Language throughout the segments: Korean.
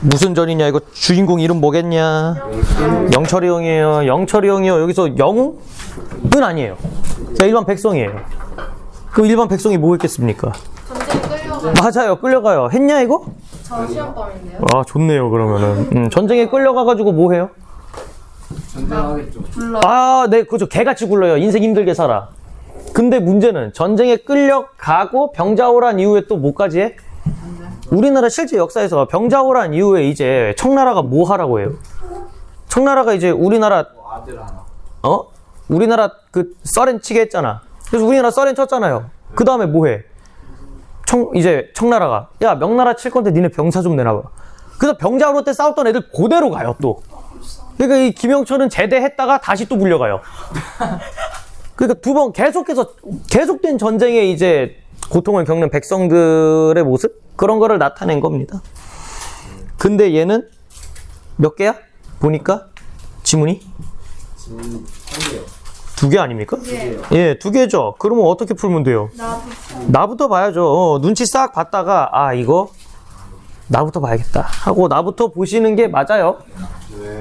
무슨 전이냐? 이거 주인공 이름 뭐겠냐? 영철이 형이에요. 영철이 형이요. 여기서 영웅은 아니에요. 그냥 일반 백성이에요. 그럼 일반 백성이 뭐 했겠습니까? 전쟁 끌려가요. 맞아요. 끌려가요. 했냐 이거? 저 시험범인데요. 아 좋네요. 그러면은 전쟁에 끌려가가지고 뭐 해요? 전쟁하겠죠. 불러. 아, 네, 그죠. 개같이 굴러요. 인생 힘들게 살아. 근데 문제는 전쟁에 끌려가고 병자호란 이후에 또 뭐까지 해? 우리나라 실제 역사에서 병자호란 이후에 이제 청나라가 뭐 하라고 해요? 청나라가 이제 우리나라 아들 하나. 우리나라 그 써렌 치게 했잖아. 그래서 우리나라 써렌 쳤잖아요. 그 다음에 뭐 해? 이제 청나라가 야 명나라 칠 건데 니네 병사 좀 내놔봐. 그래서 병자호란 때 싸웠던 애들 그대로 가요 또. 그러니까 이 김영철은 제대했다가 다시 또 물려가요. 그러니까 두 번 계속해서 계속된 전쟁에 이제 고통을 겪는 백성들의 모습? 그런 거를 나타낸 겁니다. 근데 얘는 몇 개야? 보니까 지문이? 지금 한 개요. 2개 아닙니까? 예. 예, 2개죠. 그러면 어떻게 풀면 돼요? 나부터 봐야죠. 눈치 싹 봤다가 아 이거 나부터 봐야겠다 하고 나부터 보시는 게 맞아요. 네.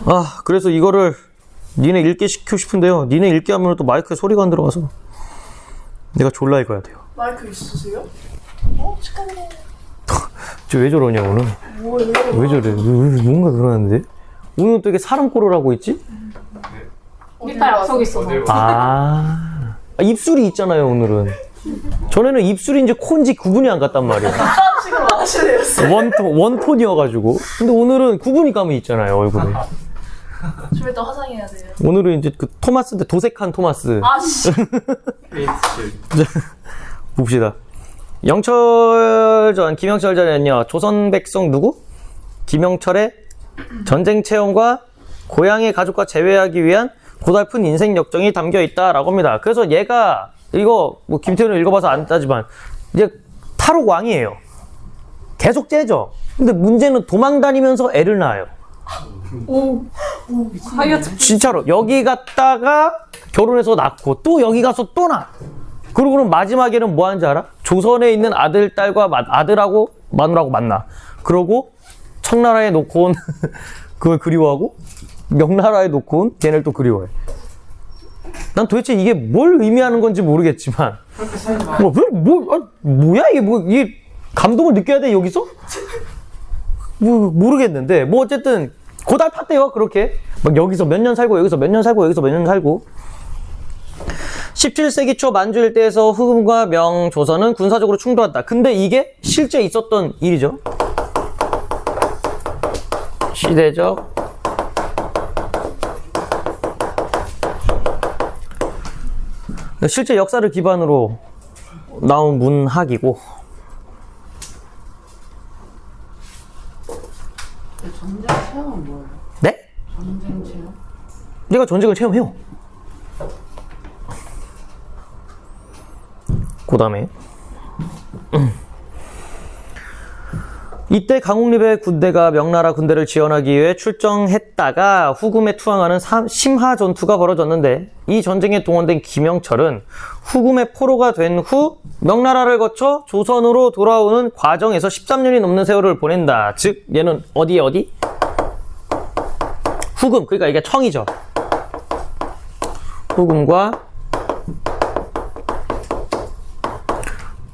아 그래서 이거를 니네 읽게 시키고 싶은데요. 니네 읽게 하면 또 마이크에 소리가 안 들어가서 내가 졸라 읽어야 돼요. 마이크 있으세요? 축하드려요. 저 왜 저러냐 오늘? 뭐예요? 왜 저래? 뭔가 그러는데? 오늘 또 이게 사람 꼴을 하고 있지? 이빨 앞서고 있어서. 아 입술이 있잖아요 오늘은. 전에는 입술인지 코인지 구분이 안 갔단 말이에요. 식으로 안 하시네요. 원톤이어가지고. 근데 오늘은 구분이 감이 있잖아요 얼굴에. 좀 이따 화장해야 돼요. 오늘은 이제 그 토마스인데 도색한 토마스. 아씨. 봅시다. 영철전, 김영철 전에는요, 조선 백성 누구? 김영철의 전쟁 체험과 고향의 가족과 재회하기 위한 고달픈 인생 역정이 담겨 있다라고 합니다. 그래서 얘가, 이거, 뭐, 김태훈을 읽어봐서 안 따지만, 이제 탈옥 왕이에요. 계속 째죠. 근데 문제는 도망 다니면서 애를 낳아요. 진짜로. 여기 갔다가 결혼해서 낳고, 또 여기 가서 또 낳아. 그러고는 마지막에는 뭐 하는지 알아? 조선에 있는 아들, 딸과 아들하고 마누라하고 만나. 그러고 청나라에 놓고 온 그걸 그리워하고 명나라에 놓고 온 걔네를 또 그리워해. 난 도대체 이게 뭘 의미하는 건지 모르겠지만 뭐야 이게 감동을 느껴야 돼 여기서? 모르겠는데 뭐 어쨌든 고달팠대요 그렇게. 막 여기서 몇 년 살고 여기서 몇 년 살고 여기서 몇 년 살고 17세기 초 만주 일대에서 후금과 명, 조선은 군사적으로 충돌했다. 근데 이게 실제 있었던 일이죠. 시대적 실제 역사를 기반으로 나온 문학이고 전쟁 체험은 뭐예요? 네? 전쟁 체험? 내가 전쟁을 체험해요. 그 다음에 이때 강옥립의 군대가 명나라 군대를 지원하기 위해 출정했다가 후금에 투항하는 심하 전투가 벌어졌는데 이 전쟁에 동원된 김영철은 후금의 포로가 된 후 명나라를 거쳐 조선으로 돌아오는 과정에서 13년이 넘는 세월을 보낸다. 즉 얘는 어디? 후금, 그러니까 이게 청이죠. 후금과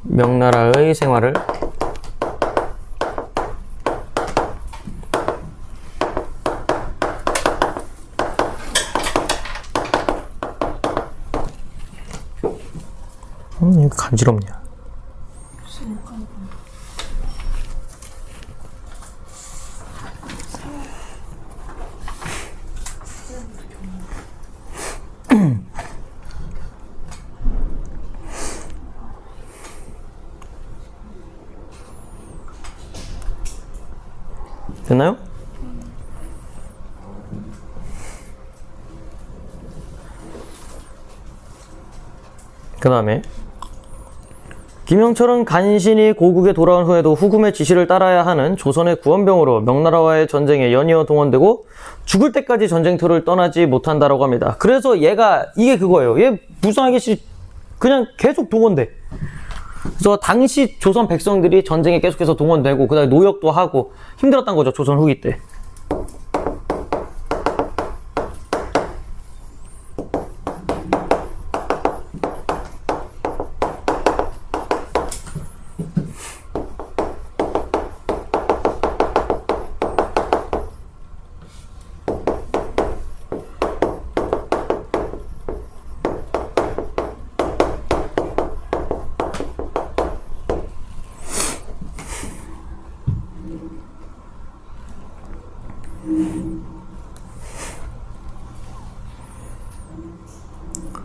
명나라의 생활을 이거 간지럽냐. 됐나요? 그 다음에 김영철은 간신히 고국에 돌아온 후에도 후금의 지시를 따라야 하는 조선의 구원병으로 명나라와의 전쟁에 연이어 동원되고 죽을 때까지 전쟁터를 떠나지 못한다라고 합니다. 그래서 얘가 이게 그거예요. 얘 불쌍하게 그냥 계속 동원돼. 그래서 당시 조선 백성들이 전쟁에 계속해서 동원되고 그다음에 노역도 하고 힘들었던 거죠. 조선 후기 때.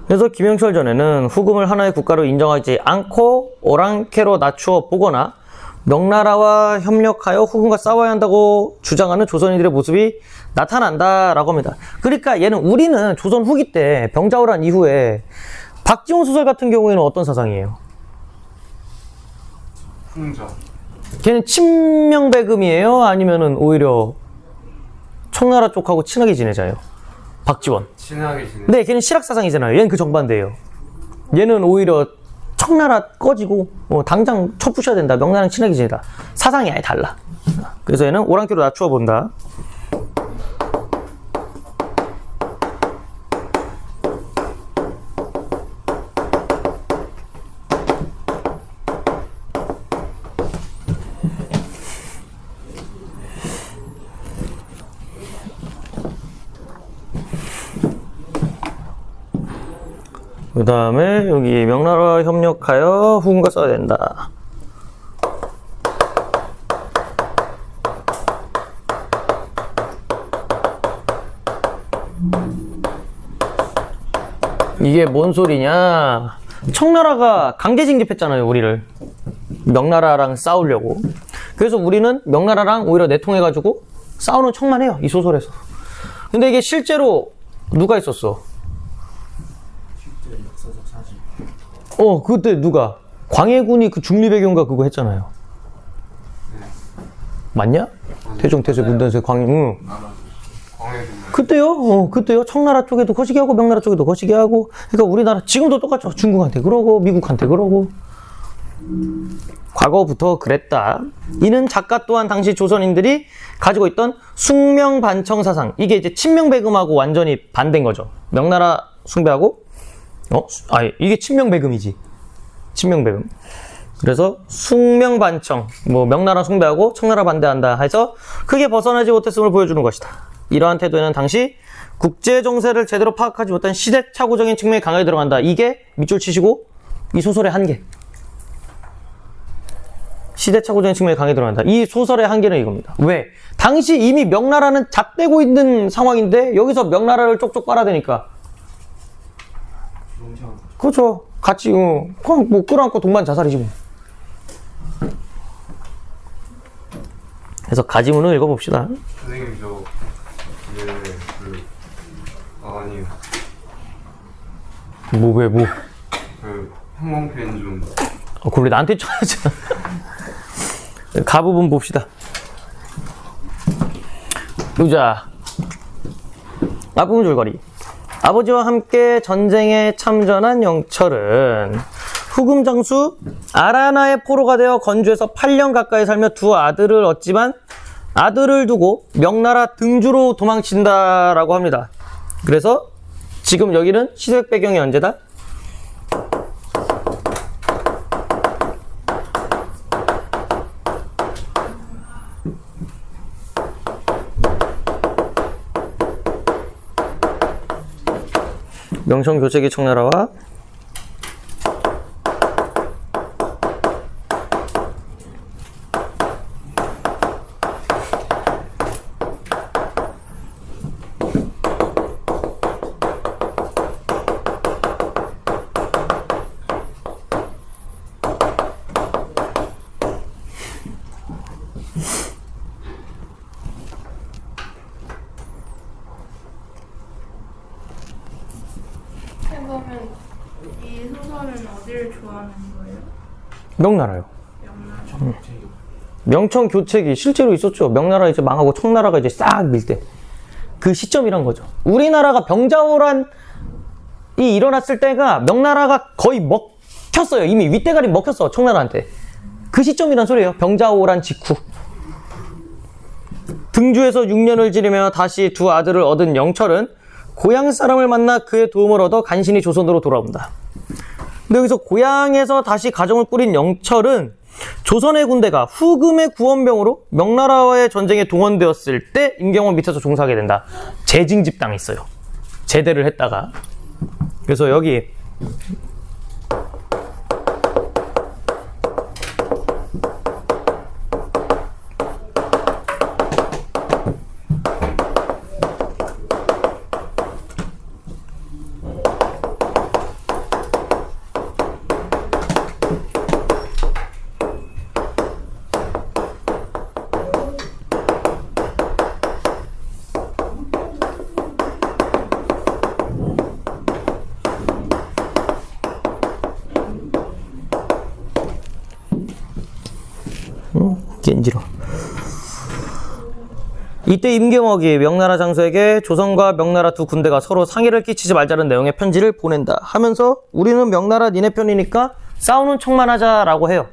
그래서 김영철 전에는 후금을 하나의 국가로 인정하지 않고 오랑캐로 낮추어 보거나 명나라와 협력하여 후금과 싸워야 한다고 주장하는 조선인들의 모습이 나타난다라고 합니다. 그러니까 얘는 우리는 조선 후기 때 병자호란 이후에 박지원 소설 같은 경우에는 어떤 사상이에요? 풍자. 걔는 친명배금이에요? 아니면은 오히려 청나라 쪽하고 친하게 지내자요? 박지원. 친하게 지내. 네, 걔는 실학사상이잖아요. 얘는 그 정반대예요. 얘는 오히려 청나라 꺼지고 당장 쳐부셔야 된다. 명나라랑 친하게 지내다. 사상이 아예 달라. 그래서 얘는 오랑캐로 낮추어 본다. 그 다음에 여기 명나라와 협력하여 후금과 싸워야 된다. 이게 뭔 소리냐? 청나라가 강제 징집했잖아요, 우리를. 명나라랑 싸우려고. 그래서 우리는 명나라랑 오히려 내통해가지고 싸우는 척만 해요, 이 소설에서. 근데 이게 실제로 누가 있었어? 그때 누가? 광해군이 그 중리배경가 그거 했잖아요. 맞냐? 태종, 태세, 문단세, 광해, 응. 그때요? 그때요. 청나라 쪽에도 거시기 하고, 명나라 쪽에도 거시기 하고. 그러니까 우리나라, 지금도 똑같죠. 중국한테 그러고, 미국한테 그러고. 과거부터 그랬다. 이는 작가 또한 당시 조선인들이 가지고 있던 숭명반청 사상. 이게 이제 친명배금하고 완전히 반대인 거죠. 명나라 숭배하고, 이게 친명배금이지. 친명배금. 그래서 숭명반청, 명나라 숭배하고 청나라 반대한다 해서 크게 벗어나지 못했음을 보여주는 것이다. 이러한 태도에는 당시 국제 정세를 제대로 파악하지 못한 시대착오적인 측면이 강하게 들어간다. 이게 밑줄 치시고 이 소설의 한계. 시대착오적인 측면이 강하게 들어간다. 이 소설의 한계는 이겁니다. 왜? 당시 이미 명나라는 잣대고 있는 상황인데 여기서 명나라를 쪽쪽 빨아대니까. 그렇죠. 같이 그냥 끌어안고 동반 자살이지 뭐. 그래서 가지문을 읽어봅시다. 선생님 아니에요. 왜? 항공편 좀. 그럼 우리 나한테 쳐야지. 가 부분 봅시다. 보자. 앞부분 줄거리. 아버지와 함께 전쟁에 참전한 영철은 후금 장수 아라나의 포로가 되어 건주에서 8년 가까이 살며 두 아들을 얻지만 아들을 두고 명나라 등주로 도망친다라고 합니다. 그래서 지금 여기는 시대 배경이 언제다? 명청교체기 청나라와 그러면 이 소설은 어디를 좋아하는 거예요? 명나라요. 명청교체기 실제로 있었죠. 명나라 이제 망하고 청나라가 이제 싹 밀 때 그 시점이란 거죠. 우리나라가 병자호란이 일어났을 때가 명나라가 거의 먹혔어요. 이미 윗대가리 먹혔어. 청나라한테. 그 시점이란 소리예요. 병자호란 직후. 등주에서 6년을 지내며 다시 두 아들을 얻은 영철은 고향 사람을 만나 그의 도움을 얻어 간신히 조선으로 돌아온다. 근데 여기서 고향에서 다시 가정을 꾸린 영철은 조선의 군대가 후금의 구원병으로 명나라와의 전쟁에 동원되었을 때 임경원 밑에서 종사하게 된다. 재징집 당했어요. 제대를 했다가. 그래서 여기 겐지러. 이때 임경옥이 명나라 장수에게 조선과 명나라 두 군대가 서로 상해를 끼치지 말자는 내용의 편지를 보낸다 하면서 우리는 명나라 니네 편이니까 싸우는 척만 하자라고 해요.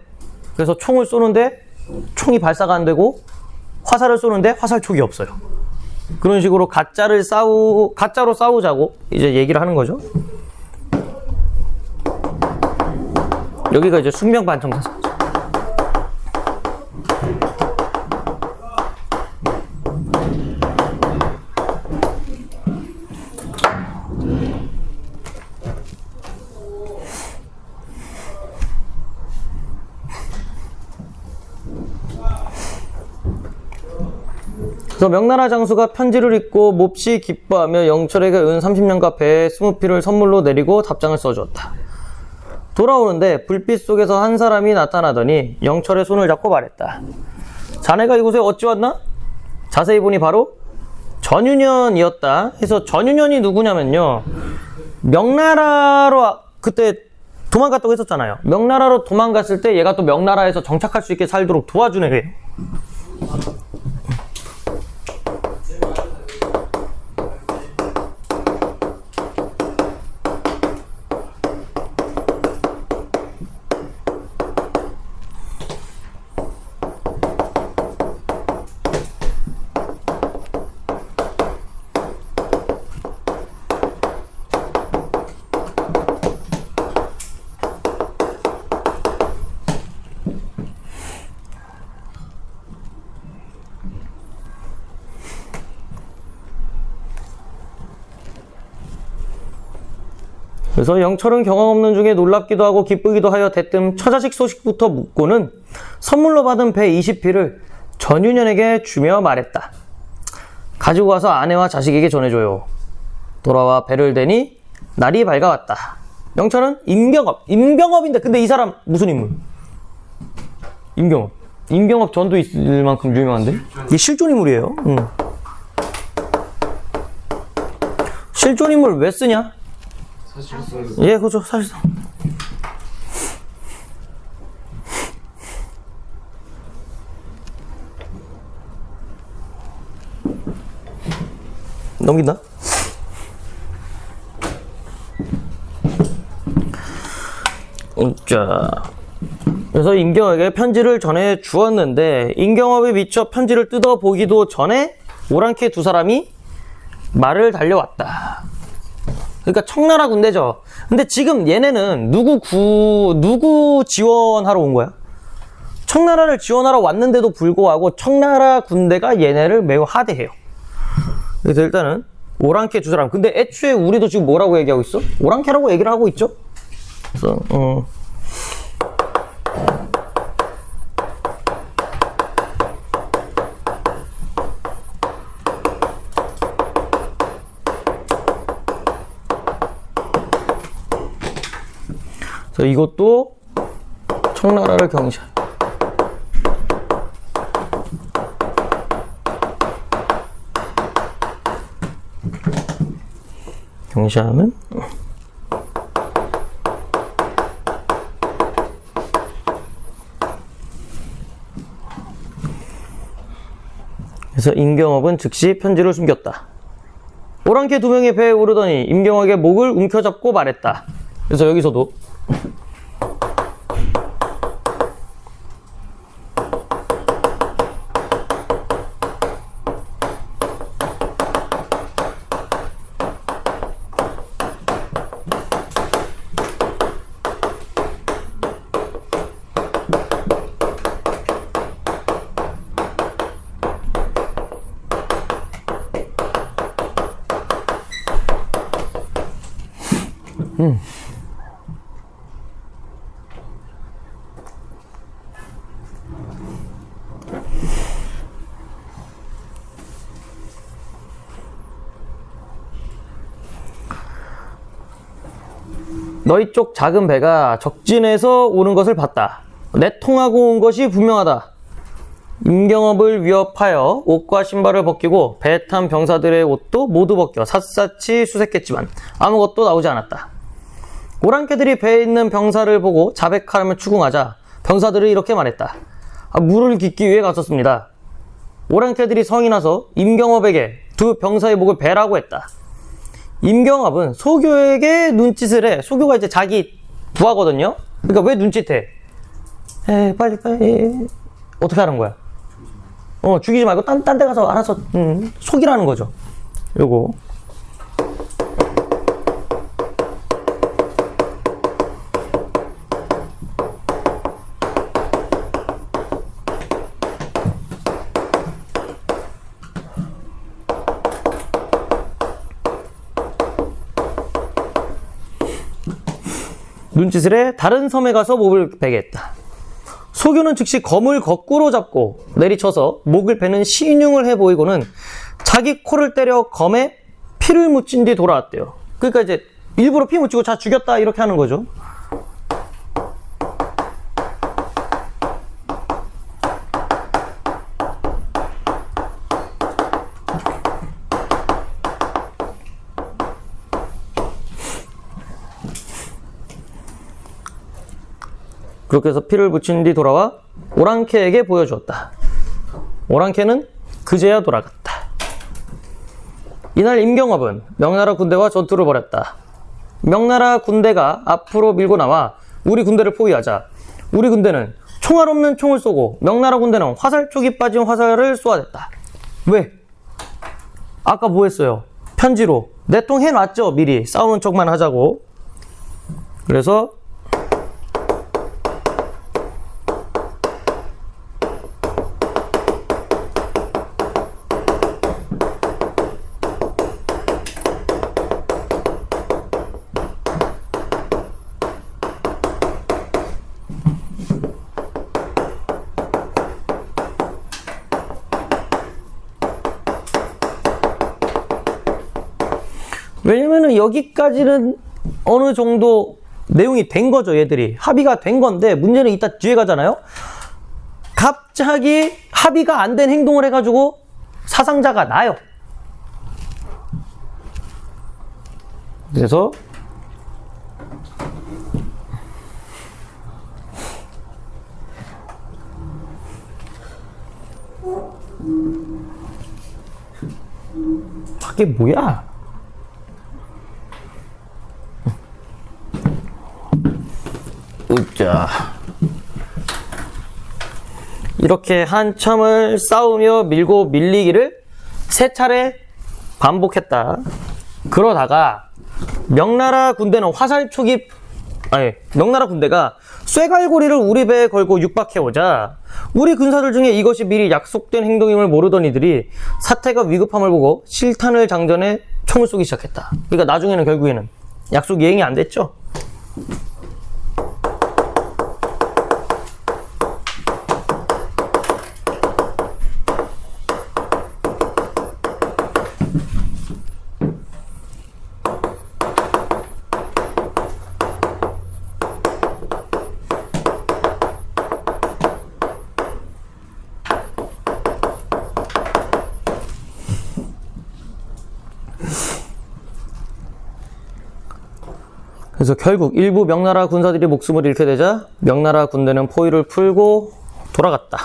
그래서 총을 쏘는데 총이 발사가 안 되고 화살을 쏘는데 화살촉이 없어요. 그런 식으로 가짜로 싸우자고 이제 얘기를 하는 거죠. 여기가 이제 숙명반청사상. 그래서 명나라 장수가 편지를 읽고 몹시 기뻐하며 영철에게 은 30년과 배에 20피를 선물로 내리고 답장을 써주었다. 돌아오는데 불빛 속에서 한 사람이 나타나더니 영철의 손을 잡고 말했다. 자네가 이곳에 어찌 왔나? 자세히 보니 바로 전윤현이었다. 해서 전윤현이 누구냐면요, 명나라로 그때 도망갔다고 했었잖아요. 명나라로 도망갔을 때 얘가 또 명나라에서 정착할 수 있게 살도록 도와준 애래요. 그래서 영철은 경황 없는 중에 놀랍기도 하고 기쁘기도 하여 대뜸 처자식 소식부터 묻고는 선물로 받은 배 20피를 전윤현에게 주며 말했다. 가지고 와서 아내와 자식에게 전해줘요. 돌아와 배를 대니 날이 밝아왔다. 영철은 임경업인데 근데 이 사람 무슨 인물? 임경업 전도 있을 만큼 유명한데? 이게 실존 인물이에요. 실존 인물 왜 쓰냐? 사실상 예, 그렇죠. 사실상. 넘긴다. 자, 그래서 임경업에게 편지를 전해 주었는데 임경업이 미처 편지를 뜯어보기도 전에 오랑캐 두 사람이 말을 달려왔다. 그러니까 청나라 군대죠. 근데 지금 얘네는 누구 지원하러 온 거야? 청나라를 지원하러 왔는데도 불구하고 청나라 군대가 얘네를 매우 하대해요. 그래서 일단은 오랑캐 두 사람. 근데 애초에 우리도 지금 뭐라고 얘기하고 있어? 오랑캐라고 얘기를 하고 있죠. 그래서 그래서 이것도 청나라를 경시하는 그래서 임경업은 즉시 편지를 숨겼다. 오랑캐 두 명이 배에 오르더니 임경업의 목을 움켜잡고 말했다. 그래서 여기서도 너희 쪽 작은 배가 적진에서 오는 것을 봤다. 내통하고 온 것이 분명하다. 임경업을 위협하여 옷과 신발을 벗기고 배에 탄 병사들의 옷도 모두 벗겨 샅샅이 수색했지만 아무것도 나오지 않았다. 오랑캐들이 배에 있는 병사를 보고 자백하라며 추궁하자 병사들이 이렇게 말했다. 물을 깃기 위해 갔었습니다. 오랑캐들이 성이 나서 임경업에게 두 병사의 목을 베라고 했다. 임경업은 소교에게 눈짓을 해. 소교가 이제 자기 부하거든요. 그러니까 왜 눈짓해? 빨리 어떻게 하는 거야? 죽이지 말고 딴 데 가서 알아서 속이라는 거죠. 요거. 눈짓을 해 다른 섬에 가서 목을 베게 했다. 소교는 즉시 검을 거꾸로 잡고 내리쳐서 목을 베는 신용을 해 보이고는 자기 코를 때려 검에 피를 묻힌 뒤 돌아왔대요. 그러니까 이제 일부러 피 묻히고 자 죽였다 이렇게 하는 거죠. 그렇게 해서 피를 묻힌 뒤 돌아와 오랑캐에게 보여주었다. 오랑캐는 그제야 돌아갔다. 이날 임경업은 명나라 군대와 전투를 벌였다. 명나라 군대가 앞으로 밀고 나와 우리 군대를 포위하자 우리 군대는 총알 없는 총을 쏘고 명나라 군대는 화살촉이 빠진 화살을 쏘아댔다. 왜? 아까 뭐 했어요? 편지로 내통해놨죠. 미리 싸우는 척만 하자고. 그래서 왜냐면은 여기까지는 어느 정도 내용이 된 거죠. 얘들이 합의가 된 건데 문제는 이따 뒤에 가잖아요. 갑자기 합의가 안 된 행동을 해가지고 사상자가 나요. 그래서 이게 뭐야? 으짜. 이렇게 한참을 싸우며 밀고 밀리기를 3차례 반복했다. 그러다가 명나라 군대가 쇠갈고리를 우리 배에 걸고 육박해오자 우리 군사들 중에 이것이 미리 약속된 행동임을 모르던 이들이 사태가 위급함을 보고 실탄을 장전해 총을 쏘기 시작했다. 그러니까 나중에는 결국에는 약속 이행이 안 됐죠. 그래서 결국 일부 명나라 군사들이 목숨을 잃게 되자 명나라 군대는 포위를 풀고 돌아갔다.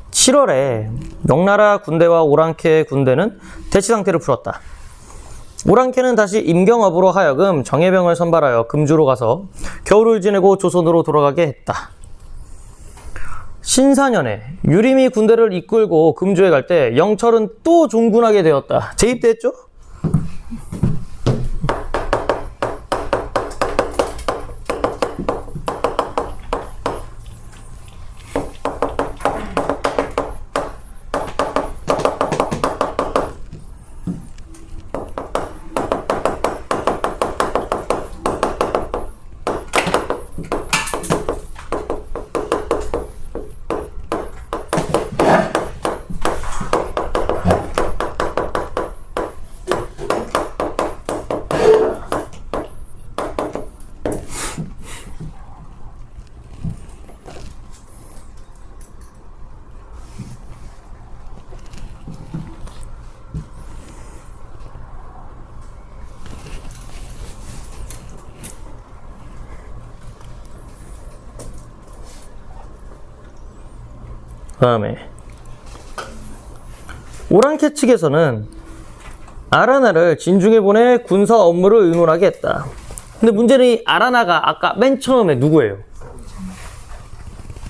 7월에 명나라 군대와 오랑캐 군대는 대치 상태를 풀었다. 오랑캐는 다시 임경업으로 하여금 정예병을 선발하여 금주로 가서 겨울을 지내고 조선으로 돌아가게 했다. 신사년에 유림이 군대를 이끌고 금주에 갈 때 영철은 또 종군하게 되었다. 재입대했죠? 다음에 오랑캐 측에서는 아라나를 진중에 보내 군사 업무를 의논하게 했다. 근데 문제는 이 아라나가 아까 맨 처음에 누구예요?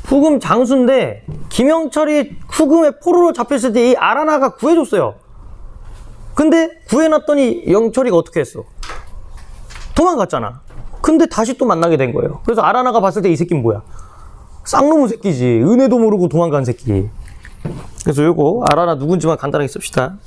후금 장수인데 김영철이 후금의 포로로 잡혔을 때 이 아라나가 구해줬어요. 근데 구해놨더니 영철이가 어떻게 했어? 도망갔잖아. 근데 다시 또 만나게 된 거예요. 그래서 아라나가 봤을 때 이 새끼는 뭐야? 쌍놈의 새끼지. 은혜도 모르고 도망간 새끼. 그래서 요거 아라나 누군지만 간단하게 씁시다.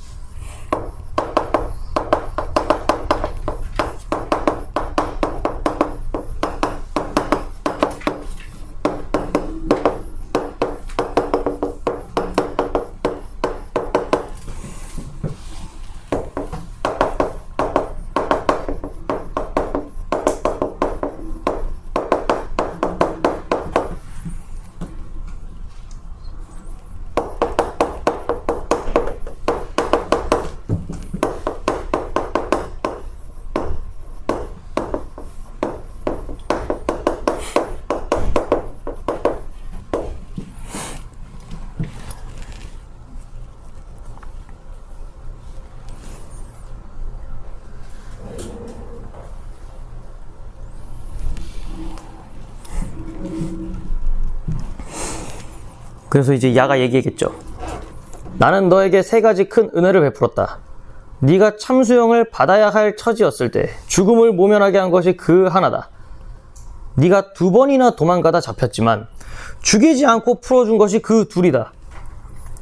그래서 이제 야가 얘기했겠죠. 나는 너에게 3가지 큰 은혜를 베풀었다. 네가 참수형을 받아야 할 처지였을 때 죽음을 모면하게 한 것이 그 하나다. 네가 2번이나 도망가다 잡혔지만 죽이지 않고 풀어준 것이 그 둘이다.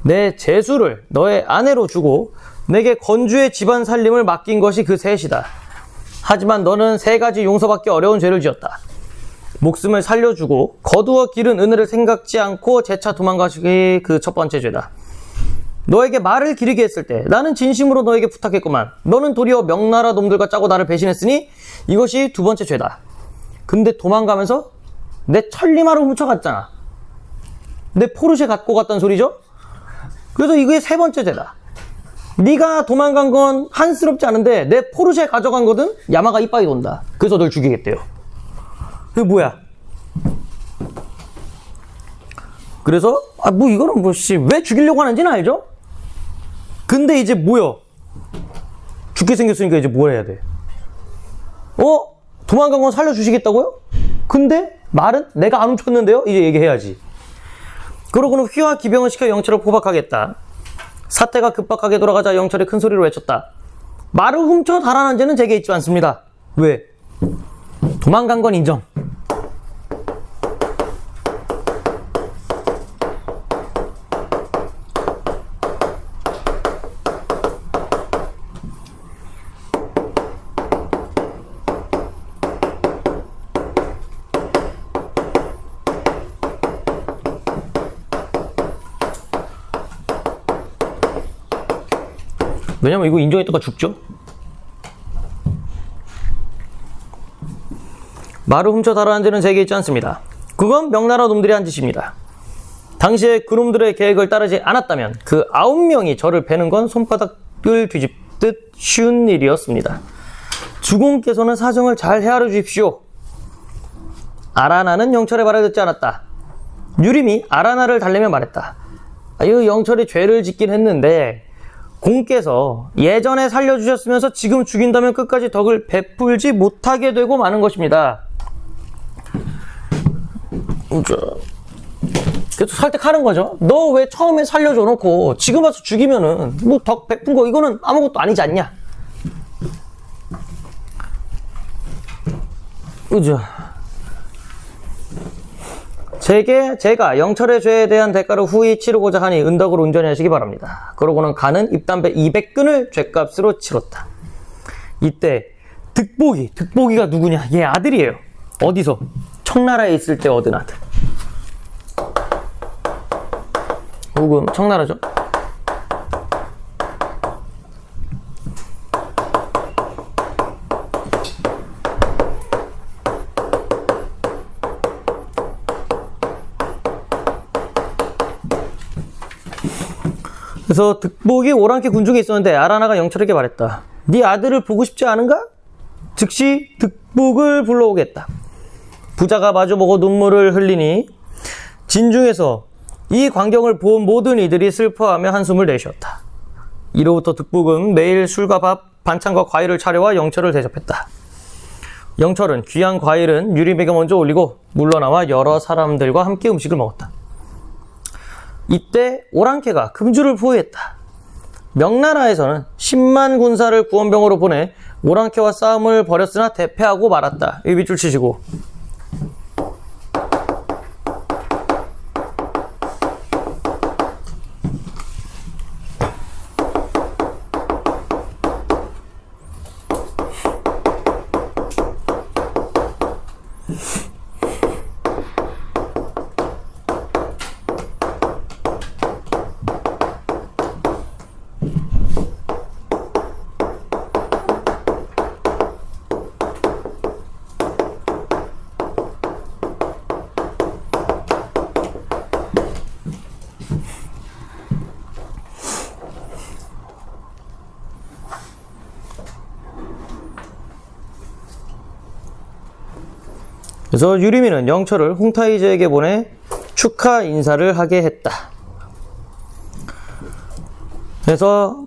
내 제수를 너의 아내로 주고 내게 건주의 집안 살림을 맡긴 것이 그 셋이다. 하지만 너는 3가지 용서받기 어려운 죄를 지었다. 목숨을 살려주고 거두어 기른 은혜를 생각지 않고 재차 도망가시기 그 첫 번째 죄다. 너에게 말을 기르게 했을 때 나는 진심으로 너에게 부탁했구만. 너는 도리어 명나라 놈들과 짜고 나를 배신했으니 이것이 2번째 죄다. 근데 도망가면서 내 천리마를 훔쳐갔잖아. 내 포르쉐 갖고 갔단 소리죠? 그래서 이게 3번째 죄다. 네가 도망간 건 한스럽지 않은데 내 포르쉐 가져간 거든 야마가 이빠이 돈다. 그래서 널 죽이겠대요. 그게 뭐야? 그래서 뭐 이거는 왜 죽이려고 하는지는 알죠? 근데 이제 뭐야? 죽게 생겼으니까 이제 뭘 해야 돼? 도망간 건 살려주시겠다고요? 근데 말은 내가 안 훔쳤는데요? 이제 얘기해야지. 그러고는 휘와 기병을 시켜 영철을 포박하겠다. 사태가 급박하게 돌아가자 영철이 큰 소리로 외쳤다. 말을 훔쳐 달아난 죄는 제게 있지 않습니다. 왜? 도망간 건 인정. 왜냐면 이거 인정했다가 죽죠? 말을 훔쳐 달아난 죄는 제게 있지 않습니다. 그건 명나라 놈들이 한 짓입니다. 당시에 그놈들의 계획을 따르지 않았다면 그 9명이 저를 베는 건 손바닥을 뒤집듯 쉬운 일이었습니다. 주공께서는 사정을 잘 헤아려 주십시오. 아라나는 영철의 말을 듣지 않았다. 유림이 아라나를 달래며 말했다. 이 영철이 죄를 짓긴 했는데 공께서 예전에 살려주셨으면서 지금 죽인다면 끝까지 덕을 베풀지 못하게 되고 마는 것입니다. 그래서 설득하는 거죠. 너 왜 처음에 살려줘 놓고 지금 와서 죽이면은 뭐 덕 베푼 거 이거는 아무것도 아니지 않냐? 그죠? 제가 영철의 죄에 대한 대가를 후히 치르고자 하니 은덕을 온전히 하시기 바랍니다. 그러고는 간은 입담배 200근을 죗값으로 치렀다. 이때 득보기가 누구냐? 얘 아들이에요. 어디서? 청나라에 있을 때 얻은 아들. 후금 청나라죠. 그래서 득복이 오랑캐 군중에 있었는데 아라나가 영철에게 말했다. 네 아들을 보고 싶지 않은가? 즉시 득복을 불러오겠다. 부자가 마주보고 눈물을 흘리니 진중에서 이 광경을 본 모든 이들이 슬퍼하며 한숨을 내쉬었다. 이로부터 득북은 매일 술과 밥, 반찬과 과일을 차려와 영철을 대접했다. 영철은 귀한 과일은 유림에게 먼저 올리고 물러나와 여러 사람들과 함께 음식을 먹었다. 이때 오랑캐가 금주를 포위했다. 명나라에서는 10만 군사를 구원병으로 보내 오랑캐와 싸움을 벌였으나 대패하고 말았다. 이 밑줄 치시고. 그래서 유림이는 영철을 홍타이제에게 보내 축하 인사를 하게 했다. 그래서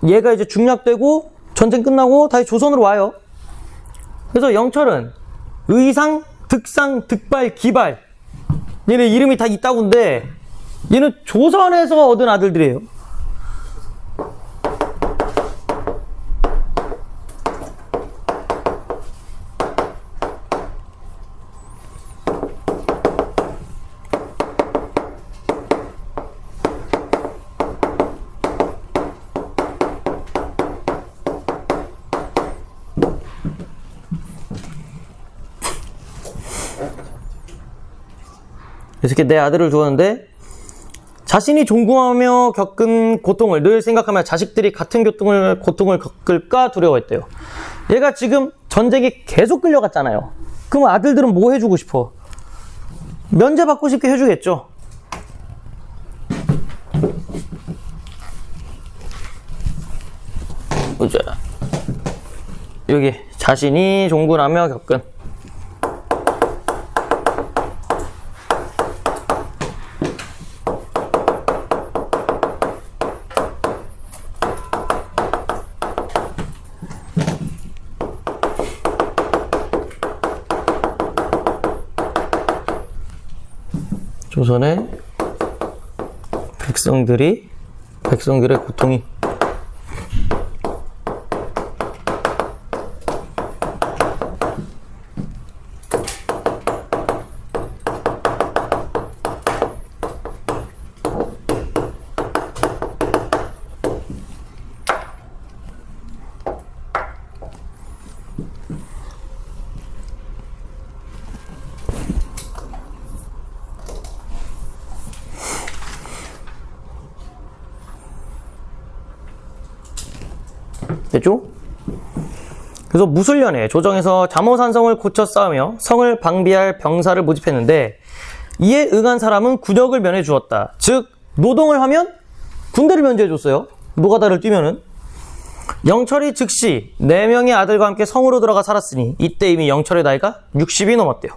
얘가 이제 중략되고 전쟁 끝나고 다시 조선으로 와요. 그래서 영철은 의상, 득상, 득발, 기발 얘네 이름이 다 있다고인데 얘는 조선에서 얻은 아들들이에요. 그래서 이렇게 내 아들을 주었는데 자신이 종궁하며 겪은 고통을 늘 생각하며 자식들이 같은 고통을 겪을까 두려워했대요. 얘가 지금 전쟁에 계속 끌려갔잖아요. 그럼 아들들은 뭐 해주고 싶어? 면제받고 싶게 해주겠죠. 보자. 여기 자신이 종군하며 겪은 조선의 백성들의 고통이 됐죠? 그래서 무술년에 조정에서 잠오산성을 고쳐 싸우며 성을 방비할 병사를 모집했는데 이에 응한 사람은 군역을 면해 주었다. 즉 노동을 하면 군대를 면제해 줬어요. 노가다를 뛰면은. 영철이 즉시 4명의 아들과 함께 성으로 들어가 살았으니 이때 이미 영철의 나이가 60이 넘었대요.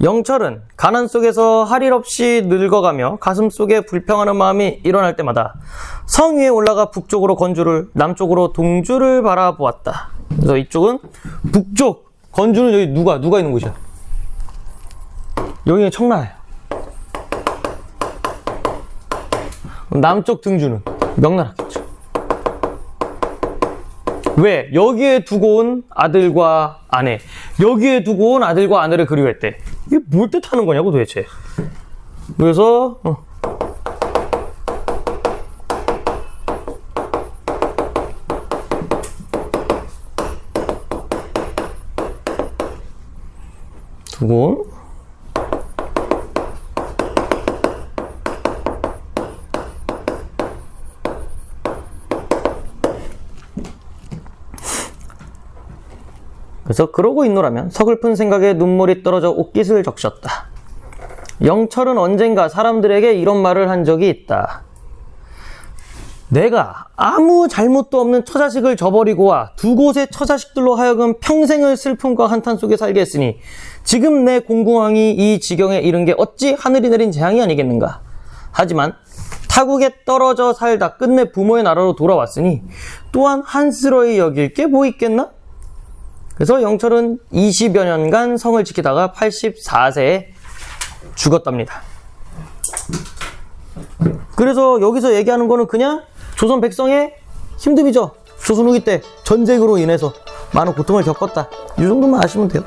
영철은 가난 속에서 할 일 없이 늙어가며 가슴 속에 불평하는 마음이 일어날 때마다 성 위에 올라가 북쪽으로 건주를, 남쪽으로 동주를 바라보았다. 그래서 이쪽은 북쪽, 건주는 여기 누가 있는 곳이야? 여기는 청나라예요. 남쪽 등주는 명나라겠죠. 왜? 여기에 두고 온 아들과 아내, 여기에 두고 온 아들과 아내를 그리워했대. 이게 뭘 뜻하는 거냐고 도대체. 그래서 두고 온 그래서 그러고 있노라면 서글픈 생각에 눈물이 떨어져 옷깃을 적셨다. 영철은 언젠가 사람들에게 이런 말을 한 적이 있다. 내가 아무 잘못도 없는 처자식을 저버리고 와 두 곳의 처자식들로 하여금 평생을 슬픔과 한탄 속에 살게 했으니 지금 내 공궁왕이 이 지경에 이른 게 어찌 하늘이 내린 재앙이 아니겠는가. 하지만 타국에 떨어져 살다 끝내 부모의 나라로 돌아왔으니 또한 한스러이 여길 게 뭐 있겠나? 그래서 영철은 20여 년간 성을 지키다가 84세에 죽었답니다. 그래서 여기서 얘기하는 거는 그냥 조선 백성의 힘듦이죠. 조선 후기 때 전쟁으로 인해서 많은 고통을 겪었다. 이 정도만 아시면 돼요.